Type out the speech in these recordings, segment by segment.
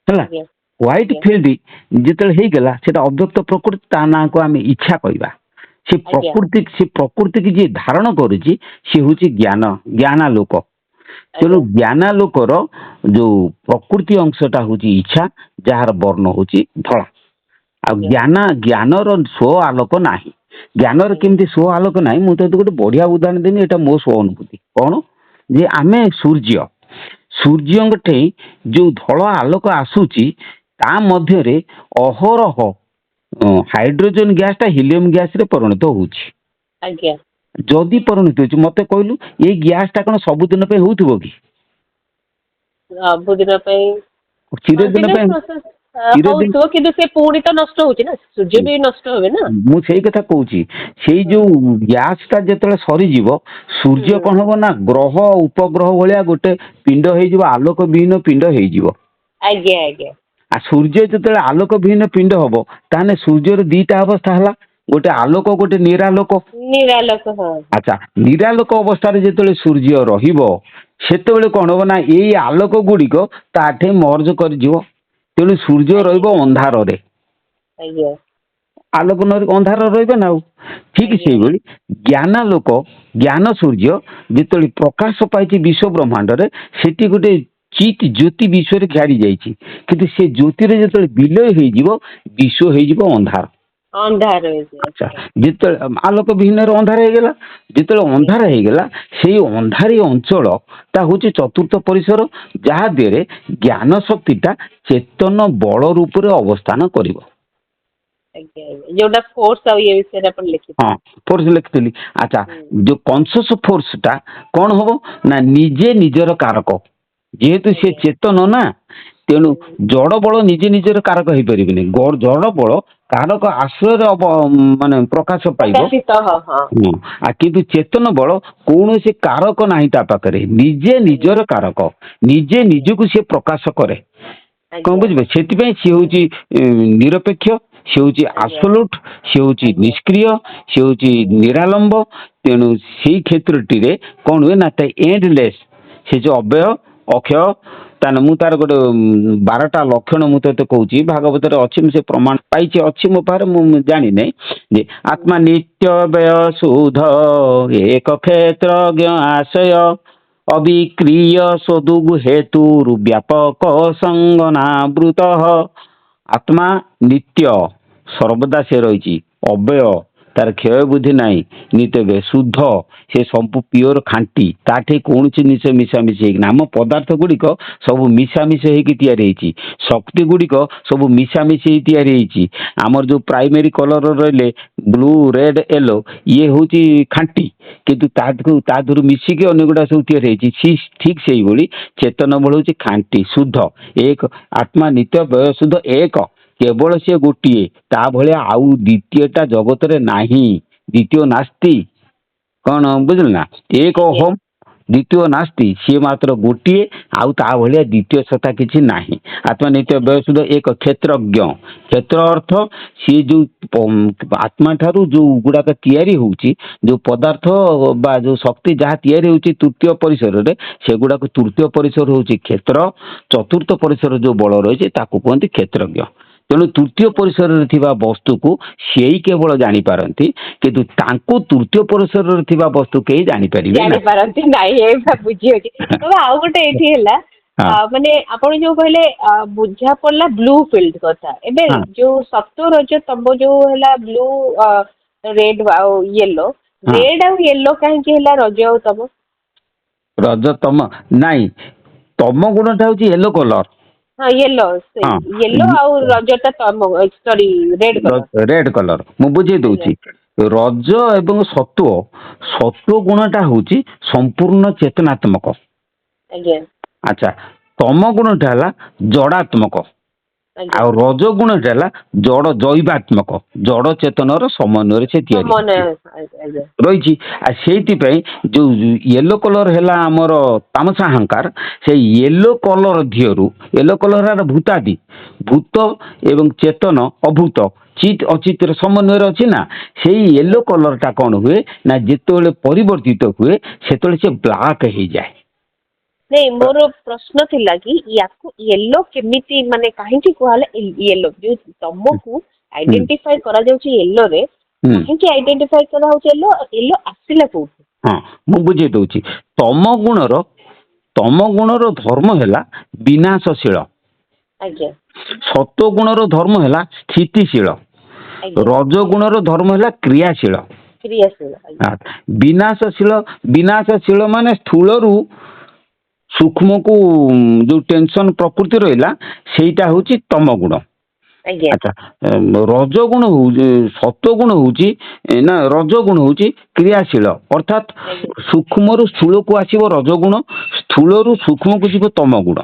ହେଲା। White field ଯେତେବେଳେ ହେଇଗଲା ସେଟା ଅବ୍ୟକ୍ତ ପ୍ରକୃତି, ତା ନାଁକୁ ଆମେ ଇଚ୍ଛା କହିବା। ସେ ପ୍ରକୃତି କି ଯିଏ ଧାରଣ କରୁଛି ସେ ହଉଛି ଜ୍ଞାନାଲୋକ। ତେଣୁ ଜ୍ଞାନାଲୋକର ଯୋଉ ପ୍ରକୃତି ଅଂଶଟା ହଉଛି ଇଚ୍ଛା, ଯାହାର ବର୍ଣ୍ଣ ହଉଛି ଧଳା। ଆଉ ଜ୍ଞାନର ସ୍ୱ ଆଲୋକ ନାହିଁ। ଜ୍ଞାନର କେମିତି ସ୍ୱ ଆଲୋକ ନାହିଁ, ମୁଁ ତ ଗୋଟେ ବଢିଆ ଉଦାହରଣ ଦେବି, ଏଇଟା ମୋ ସ୍ୱ ଅନୁଭୂତି। କଣ ଯେ ଆମେ ସୂର୍ଯ୍ୟଙ୍କ ଠେଇ ଯୋଉ ଧଳା ଆଲୋକ ଆସୁଛି ତା ମଧ୍ୟରେ ଅହରହ ହାଇଡ୍ରୋଜେନ ଗ୍ୟାସ ଟା ହିଲିୟମ ଗ୍ୟାସ ରେ ପରିଣତ ହଉଛି। ଯଦି ପରିଣତ ହଉଛି, ମତେ କହିଲୁ ଏଇ ଗ୍ୟାସ ଟା କଣ ସବୁଦିନ ପାଇଁ ହଉଥିବ କି? ସବୁଦିନ ପାଇଁ ଚିରଦିନ ପାଇଁ ହଉଥିବ, କିନ୍ତୁ ସେ ପୁଣି ତ ନଷ୍ଟ ହଉଛି ନା, ସୂର୍ଯ୍ୟ ବି ନଷ୍ଟ হবে ନା। ମୁଁ ସେଇ କଥା କହୁଛି, ସେଇ ଯୋଉ ଗ୍ୟାସ ଟା ଯେତେବେଳେ ସରିଯିବ, ସୂର୍ଯ୍ୟ କଣ ହବ ନା ଗ୍ରହ ଉପଗ୍ରହ ଭଳିଆ ଗୋଟେ ପିଣ୍ଡ ହେଇଯିବ, ଆଲୋକ ବିହୀନ ପିଣ୍ଡ ହେଇଯିବ। ଆଜ୍ଞା ଆଜ୍ଞା। ଆଉ ସୂର୍ଯ୍ୟ ଯେତେବେଳେ ଆଲୋକ ବିହୀନ ପିଣ୍ଡ ହବ, ତାହେଲେ ସୂର୍ଯ୍ୟର ଦିଟା ଅବସ୍ଥା ହେଲା, ଗୋଟେ ଆଲୋକ, ଗୋଟେ ନିରାଲୋକ। ଆଚ୍ଛା, ନିରାଲୋକ ଅବସ୍ଥାରେ ଯେତେବେଳେ ସୂର୍ଯ୍ୟ ରହିବ, ସେତେବେଳେ କଣ ହବ ନା ଏଇ ଆଲୋକ ଗୁଡିକ ତାଠେ ମର୍ଜ କରିଯିବ। ତେଣୁ ସୂର୍ଯ୍ୟ ରହିବ ଅନ୍ଧାରରେ, ଆଲୋକ ଅନ୍ଧାର ରହିବେ ନା। ଆଉ ଠିକ ସେଇଭଳି ଜ୍ଞାନ ସୂର୍ଯ୍ୟ ଯେତେବେଳେ ପ୍ରକାଶ ପାଇଛି ବିଶ୍ୱ ବ୍ରହ୍ମାଣ୍ଡରେ, ସେଠି ଗୋଟେ ଚିତ୍ ଜ୍ୟୋତି ବିଶ୍ୱରେ ଘାରି ଯାଇଛି। କିନ୍ତୁ ସେ ଜ୍ୟୋତିରେ ଯେତେବେଳେ ବିଲୟ ହେଇଯିବ, ବିଶ୍ୱ ହେଇଯିବ ଅନ୍ଧାର। ଆଚ୍ଛା, ଯେତେବେଳେ ଆଲୋକ ବିହୀନରେ ଅନ୍ଧାର ହେଇଗଲା, ଯେତେବେଳେ ଅନ୍ଧାର ହେଇଗଲା, ସେଇ ଅନ୍ଧାରୀ ଅଞ୍ଚଳ ତା ହଉଛି ଚତୁର୍ଥ ପରିସର, ଯାହା ଦେହରେ ଜ୍ଞାନ ଶକ୍ତିଟା ଚେତନ ବଳ ରୂପରେ ଅବସ୍ଥାନ କରିବ। ହଁ, ଫୋର୍ସ ଲେଖିଥିଲି। ଆଚ୍ଛା, ଯୋଉ କନସିୟସ୍ ଫୋର୍ସ ଟା କଣ ହବ ନା ନିଜେ ନିଜର କାରକ। ଯେହେତୁ ସେ ଚେତନ ନା, ତେଣୁ ଜଡ ବଳ ନିଜେ ନିଜର କାରକ ହେଇପାରିବେନି। ଜଡ ବଳ କାରକ ଆଶ୍ରୟରେ ମାନେ ପ୍ରକାଶ ପାଇବ। କିନ୍ତୁ ଚେତନ ବଳ କୌଣସି କାରକ ନାହିଁ ତା ପାଖରେ, ନିଜେ ନିଜର କାରକ, ନିଜେ ନିଜକୁ ସେ ପ୍ରକାଶ କରେ। କଣ ବୁଝିବେ? ସେଥିପାଇଁ ସିଏ ହଉଛି ନିରପେକ୍ଷ, ସେ ହଉଛି ଆବସୋଲ୍ୟୁଟ, ସେ ହଉଛି ନିଷ୍କ୍ରିୟ, ସେ ହଉଛି ନିରାଲମ୍ବ। ତେଣୁ ସେଇ କ୍ଷେତ୍ରଟିରେ କଣ ହୁଏ ନା ଏଣ୍ଡଲେସ୍, ସେ ଯୋଉ ଅବ୍ୟୟ ଅକ୍ଷୟ, ତାହେଲେ ମୁଁ ତାର ଗୋଟେ 12ଟା ଲକ୍ଷଣ ମୁଁ ତତେ କହୁଛି, ଭାଗବତରେ ଅଛି, ମୁଁ ସେ ପ୍ରମାଣ ପାଇଛି, ଅଛି ମୋ ପାଖରେ, ମୁଁ ଜାଣିନାହିଁ। ଯେ ଆତ୍ମା ନିତ୍ୟ ବ୍ୟୟ ଶୁଦ୍ଧ ଏକ କ୍ଷେତ୍ରଜ୍ଞ ଆଶୟ ଅବିକ୍ରିୟ ସଦୁଗୁ ହେତୁରୁ ବ୍ୟାପକ ସଙ୍ଗନାବୃତ। ଆତ୍ମା ନିତ୍ୟ, ସର୍ବଦା ସେ ରହିଛି, ଅବ୍ୟୟ, ତାର କ୍ଷୟ ବୁଦ୍ଧି ନାହିଁ, ନିତ୍ୟ ଶୁଦ୍ଧ, ସେ ସବୁ ପିଓର ଖାଣ୍ଟି, ତାଠି କୌଣସି ଜିନିଷ ମିଶାମିଶି ହେଇକି, ଆମ ପଦାର୍ଥ ଗୁଡିକ ସବୁ ମିଶାମିଶି ହେଇକି ତିଆରି ହେଇଛି, ଶକ୍ତି ଗୁଡିକ ସବୁ ମିଶାମିଶି ହେଇ ତିଆରି ହେଇଛି। ଆମର ଯୋଉ ପ୍ରାଇମେରୀ କଲର ରହିଲେ ବ୍ଲୁ, ରେଡ୍, ୟେଲୋ, ଇଏ ହଉଛି ଖାଣ୍ଟି, କିନ୍ତୁ ତା ଦେହରୁ ମିଶିକି ଅନ୍ୟ ଗୁଡା ସବୁ ତିଆରି ହେଇଛି। ଠିକ ସେଇଭଳି ଚେତନ ବଳ ହଉଛି ଖାଣ୍ଟି, ଶୁଦ୍ଧ, ଏକ। ଆତ୍ମା ନିତ୍ୟ ବ୍ୟୟ ଶୁଦ୍ଧ ଏକ, କେବଳ ସିଏ ଗୋଟିଏ, ତା ଭଳିଆ ଆଉ ଦ୍ୱିତୀୟଟା ଜଗତରେ ନାହିଁ, ଦ୍ୱିତୀୟ ନାସ୍ତି। କଣ ବୁଝିଲ ନା? ଏକ ଓହମ, ଦ୍ୱିତୀୟ ନାସ୍ତି, ସିଏ ମାତ୍ର ଗୋଟିଏ, ଆଉ ତା ଭଳିଆ ଦ୍ୱିତୀୟ ସତ୍ତା କିଛି ନାହିଁ। ଆତ୍ମା ନିତ୍ୟ ବ୍ୟୟ ଶୁଦ୍ଧ ଏକ କ୍ଷେତ୍ରଜ୍ଞ। କ୍ଷେତ୍ର ଅର୍ଥ ସିଏ ଯୋଉ ଆତ୍ମା ଠାରୁ ଯୋଉ ଗୁଡାକ ତିଆରି ହଉଛି, ଯୋଉ ପଦାର୍ଥ ବା ଯୋଉ ଶକ୍ତି ଯାହା ତିଆରି ହଉଛି ତୃତୀୟ ପରିସରରେ, ସେଗୁଡାକ ତୃତୀୟ ପରିସର ହଉଛି କ୍ଷେତ୍ର, ଚତୁର୍ଥ ପରିସର ଯୋଉ ବଳ ରହିଛି ତାକୁ କୁହନ୍ତି କ୍ଷେତ୍ରଜ୍ଞ। ତେଣୁ ତୃତୀୟ ପରିସରରେ ଥିବା ବସ୍ତୁକୁ ସେଇ କେବଳ ଜାଣିପାରନ୍ତି, କିନ୍ତୁ ତାଙ୍କୁ ତୃତୀୟ ପରିସରରେ ଥିବା ବସ୍ତୁ କେହି ଜାଣିପାରିବେ ନାହିଁ। ଆଉ ଗୋଟେ ଏଇଠି ହେଲା, ମାନେ ଆପଣ ଯୋଉ କହିଲେ ବୁଝା ପଡିଲା ବ୍ଲୁ ଫିଲ୍ଡ କଥା। ଏବେ ଯୋଉ ସତ୍ଵ ରଜ ତମ ଯୋଉ ହେଲା ବ୍ଲୁ, ରେଡ୍ ଆଉ ୟେଲୋ, ରେଡ୍ ଆଉ ୟେଲୋ କାହିଁକି ହେଲା ରଜ ଆଉ ତମ? ରଜ ତମ ନାଇଁ, ତମ ଗୁଣଟା ହଉଛି ୟେଲୋ କଲର। ୟେଲୋ ଆଉ ରଜଟା ରେଡ୍ କଲର। ମୁଁ ବୁଝେଇ ଦଉଛି, ରଜ ଏବଂ ସତ୍ଵ ଗୁଣଟା ହଉଛି ସମ୍ପୂର୍ଣ୍ଣ ଚେତନାତ୍ମକ। ଆଚ୍ଛା, ତମ ଗୁଣଟା ହେଲା ଜଡାତ୍ମକ, ଆଉ ରଜ ଗୁଣଟା ହେଲା ଜୈବାତ୍ମକ, ଜଡ ଚେତନର ସମନ୍ୱୟରେ ସେ ତିଆରି ରହିଛି। ଆଉ ସେଇଥିପାଇଁ ଯୋଉ ୟେଲୋ କଲର ହେଲା ଆମର ତାମସା ଅହଙ୍କାର, ସେଇ ୟେଲୋ କଲର ଧିଅରୁ, ୟେଲୋ କଲର ଭୂତାଦି, ଭୂତ ଏବଂ ଚେତନ ଅଭୂତ, ଚିତ୍ ଅଚିତ୍ର ସମନ୍ୱୟରେ ଅଛି ନା। ସେଇ ୟେଲୋ କଲରଟା କଣ ହୁଏ ନା, ଯେତେବେଳେ ପରିବର୍ତ୍ତିତ ହୁଏ ସେତେବେଳେ ସେ ବ୍ଲାକ୍ ହେଇଯାଏ। नहीं मोर प्रश्न थिला कि याकू येलो केमिति माने काहेकि कहले येलो जो तुमको आइडेंटिफाई करा जाउची येलो रे काहेकि आइडेंटिफाई करा होची येलो येलो आसिला को हाँ मु बुझे दउची तम गुणर धर्म हैला विनाशशील आज्ञा सत्व गुणर धर्म हैला स्थितिशील रजगुणर धर्म हैला क्रियाशील क्रियाशील विनाशशील माने स्थूलरू सूक्ष्म को जो टेंशन प्रकृति रहा सेटा होची तम गुण। अच्छा रजगुण सत्वगुण होची ना रजगुण होची क्रियाशील अर्थात सूक्ष्म रु स्थूल को आसीबो रजगुण स्थूल रु सूक्ष्म को जीव तम गुण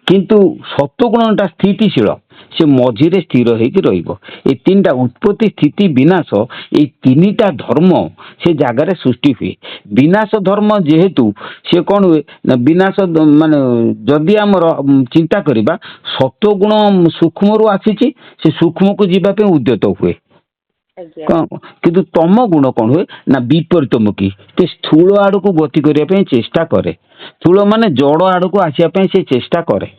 किंतु सत्वगुणटा स्थितिशील से मझिरे स्थिर होगी रहिबो ए तीनटा उत्पत्ति स्थिति विनाश ए तीनटा धर्म से जगार सृष्टि हुए विनाश धर्म जेहेतु से कौन हुए ना विनाश माने जदि आमर चिंता करिबा सत्वगुण सूक्ष्म रु आसीची से सूक्ष्म को जीवा पे उद्यत हुए किंतु तम गुण कौन हुए ना विपरीतमुखी ते स्थूल आड़ को गति करने पे चेष्टा करे स्थूल माने जड़ आड़ को आसिया पे से चेष्टा करे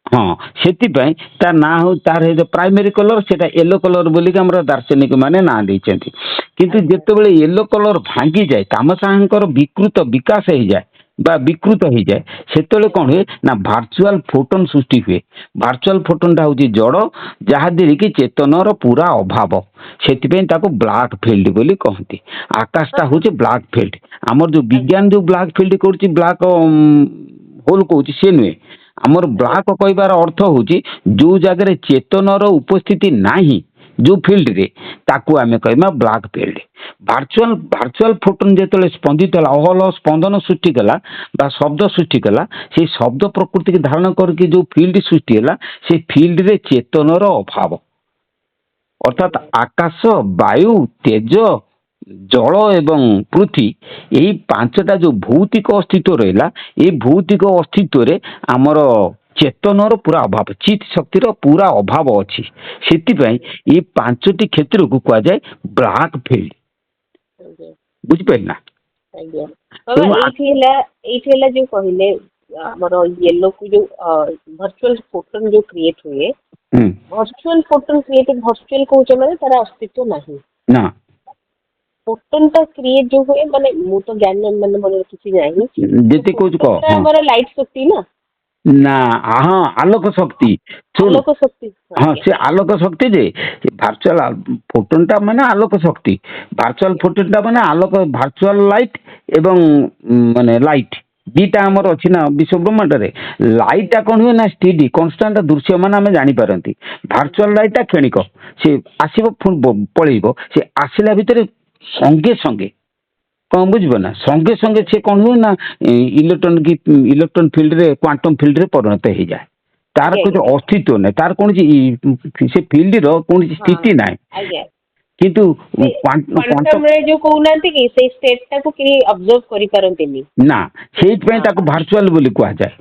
हाँ से ना हो तार प्राइमरी कलर से येलो कलर बोली दार्शनिक माने ना देइछंती किंतु जेतेबेले येलो कलर भांगी जाए तामसाहंकर विकृत विकास हो जाए बा विकृत हो जाए सेतेबेले कौन हुए ना वर्चुअल फोटोन सृष्टि हुए वर्चुअल फोटोन होची जड़ जहाँ दे कि चेतनर पूरा अभाव से ब्लैक फील्ड बोली कहती आकाशटा हूँ ब्लैक फील्ड आमर जो विज्ञान जो ब्लैक फील्ड कर ब्लैक होल कहूँ सी नुहे आमर ब्लैक कहबार अर्थ हूँ जो जगह चेतनर उपस्थिति नाही जो फील्ड रे ताकू आमे कहमा ब्लैक फील्ड वर्चुअल फोटोन जो स्पंदित अहल स्पंदन सृष्टि कला बा शब्द सृष्टि कला से शब्द प्रकृति की धारण करके जो फील्ड सृष्टि है से फील्ड रे चेतनर अभाव अर्थात आकाश वायु तेज जल एवं पृथ्वी यही पांचटा जो भौतिक अस्तित्व रहा ये भौतिक अस्तित्व रे आमर चेतनर पूरा अभाव चित शक्तिर पूरा अभाव अच्छी से ये पांचटी क्षेत्र को कह जाए ब्लैक फील्ड बुझिपार ना जो कहले हमर येलो को जो वर्चुअल फोटोन जो क्रिएट हुए वर्चुअल फोटोन क्रिएट वर्चुअल कहूचे माने तार अस्तित्व नहीं ना फोटोन ता क्रिएट जो हुए माने मु तो ज्ञान माने मोर किसी नहीं जेते कहू को हमर लाइट शक्ति ना ना हाँ आलोक शक्ति आलोक शक्ति हाँ से आलोक शक्ति जे वर्चुअल फोटोनटा माने आलोक शक्ति वर्चुअल फोटोनटा माने आलोक वर्चुअल लाइट एवं माने लाइट दीटा आमर अच्छी ना विश्व ब्रह्मांड रे लाइटा कौन हुए ना स्टेडी कन्स्टांट दृश्य मान आम जापारती वर्चुअल लाइटा क्षणिक से आसब पलैब से आसला भितर संगे संगे कौन बुझे ना संगे संगे से कौन हुए ना इलेक्ट्रॉन फील्ड रे क्वांटम फील्ड रे परिणत हो जाए तार कुछ अस्तित्व नहीं तार कौन से फील्ड रो कौन स्थिति ना किंतु क्वांटम रे जो कहउनांती कि से स्टेट ता को कि ऑब्जर्व करि पारंतिनी ना सेट पे ताको वर्चुअल बोली कहा जाए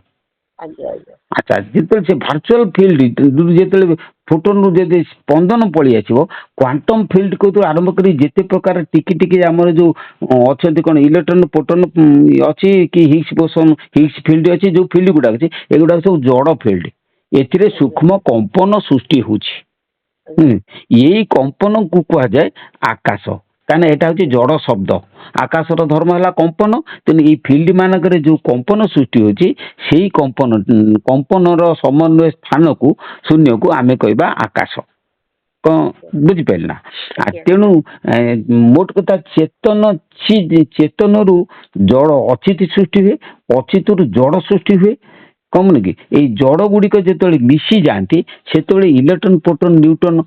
अच्छा जिते से वर्चुअल फील्ड जिते फोटोन जब स्पंदन पलि आसो क्वांटम फील्ड को आरंभ कर जिते प्रकार टिकी टिकी आमर जो अच्छा कौन इलेक्ट्रॉन प्रोटॉन अच्छी कि हिग्स बोसन हिग्स फील्ड अच्छी जो फील्ड गुड़ा अच्छी एगुड़ा सब जड़ फील्ड ए सूक्ष्म कंपन सृष्टि होची यही कंपन को कह जाए आकाश कहीं यहाँ हूँ जड़ शब्द आकाशर धर्म है कंपन तेणु ये फील्ड मानक जो कंपन सृष्टि होची से कंपन समन्वय स्थान को शून्य को आमे कहबा आकाश कौन बुझिपार ना तेणु मोट कथा चेतन रु जड़ अचित सृष्टि हुए अचित रु जड़ सृष्टि हुए कम कि जड़ गुड़िक जो मिसी जाती से इलेक्ट्रॉन प्रोटॉन न्यूट्रॉन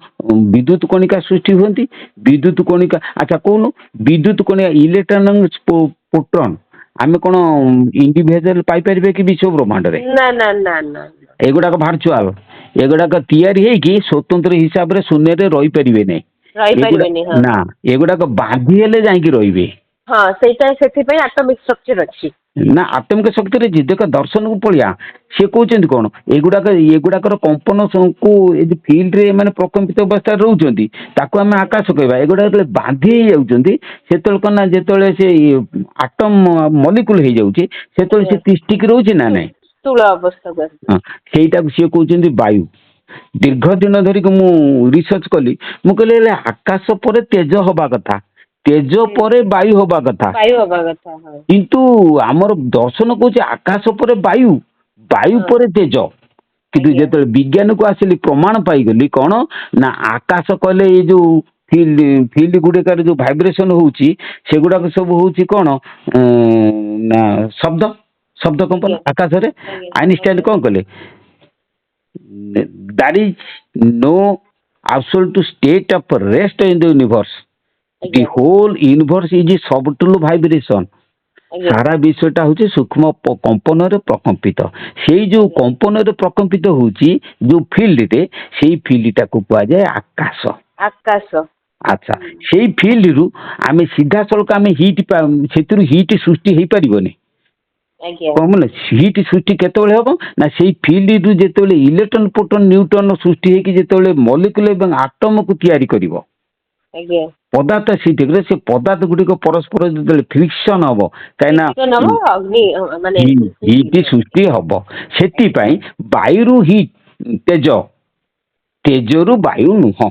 विद्युत कणिका सृष्टि होती विद्युत कणिका अच्छा कौन विद्युत कणिका इलेक्ट्रॉन प्रोटॉन आम कौन इंडिविजुअल पाइपर कि विश्व ब्रह्मांड रे ना ना ना ना एगुड़ाक वर्चुअल एगुड़ाक तैयारी स्वतंत्र हिसाब से शून्य रही पारे ना एगुड़ाक बांधी हेले जाइए रे हाँ सेटा सेथि पे एटॉमिक स्ट्रक्चर अछि ନା ଆଟମିକ ଶକ୍ତିରେ ଦେଖ ଦର୍ଶନକୁ ପଳିଆ ସେ କହୁଛନ୍ତି କଣ ଏଗୁଡାକର କମ୍ପନ କୁ ଫିଲ୍ଡରେ ମାନେ ପ୍ରକମ୍ପିତ ଅବସ୍ଥାରେ ରହୁଛନ୍ତି ତାକୁ ଆମେ ଆକାଶ କହିବା। ଏଗୁଡା ଯେତେବେଳେ ବାନ୍ଧି ହେଇଯାଉଛନ୍ତି ସେତେବେଳେ କଣ ନା ଯେତେବେଳେ ସେ ଆଟମ ମଲିକୁଲ ହେଇଯାଉଛି ସେତେବେଳେ ସେ ତିଷ୍ଠିକି ରହୁଛି ନା ନାଇଁ ସ୍ଥୂଳ ଅବସ୍ଥାକୁ ହଁ ସେଇଟାକୁ ସିଏ କହୁଛନ୍ତି ବାୟୁ। ଦୀର୍ଘ ଦିନ ଧରିକି ମୁଁ ରିସର୍ଚ୍ଚ କଲି ମୁଁ କହିଲି ହେଲେ ଆକାଶ ପରେ ତେଜ ହବା କଥା ତେଜ ପରେ ବାୟୁ ହବା କଥା କିନ୍ତୁ ଆମର ଦର୍ଶନ କହୁଛି ଆକାଶ ପରେ ବାୟୁ ବାୟୁ ପରେ ତେଜ। କିନ୍ତୁ ଯେତେବେଳେ ବିଜ୍ଞାନକୁ ଆସିଲି ପ୍ରମାଣ ପାଇଗଲି କଣ ନା ଆକାଶ କହିଲେ ଏଇ ଯୋଉ ଫିଲ୍ଡ ଗୁଡିକରେ ଯୋଉ ଭାଇବ୍ରେସନ ହଉଛି ସେଗୁଡାକ ସବୁ ହଉଛି କଣ ନା ଶବ୍ଦ ଶବ୍ଦ କମ୍ପନ ଆକାଶରେ। ଆଇନଷ୍ଟାଇନ କଣ କଲେ that is no absolute state of rest in the universe. The whole universe is a subtle vibration. ସାରା ବିଶ୍ୱଟା ହଉଛି ସୂକ୍ଷ୍ମ କମ୍ପନରେ ପ୍ରକମ୍ପିତ। ସେଇ ଯୋଉ କମ୍ପନରେ ପ୍ରକମ୍ପିତ ହଉଛି ଯୋଉ ଫିଲ୍ଡରେ ସେଇ ଫିଲ୍ଡଟାକୁ କୁହାଯାଏ ଆକାଶ। ଆକାଶ ଆଚ୍ଛା ସେଇ ଫିଲ୍ଡରୁ ଆମେ ସିଧାସଳଖ ଆମେ ସେଥିରୁ ହିଟ୍ ସୃଷ୍ଟି ହେଇପାରିବନି। କଣ ହିଟ୍ ସୃଷ୍ଟି କେତେବେଳେ ହବ ନା ସେଇ ଫିଲ୍ଡରୁ ଯେତେବେଳେ ଇଲେକ୍ଟ୍ରନ ପ୍ରୋଟନ ନ୍ୟୁଟ୍ରନ ସୃଷ୍ଟି ହେଇକି ଯେତେବେଳେ ମଲିକୁଲ ଏବଂ ଆଟମକୁ ତିଆରି କରିବ ପଦାର୍ଥ ସେଇଥିରେ ସେ ପଦାର୍ଥ ଗୁଡିକ ପରସ୍ପର ଯେତେବେଳେ ଫ୍ରିକ୍ସନ ହବ କାହିଁକିନା ହିଟ୍ ସୃଷ୍ଟି ହବ। ସେଥିପାଇଁ ବାୟୁରୁ ହିଟ୍ ତେଜରୁ ବାୟୁ ନୁହଁ।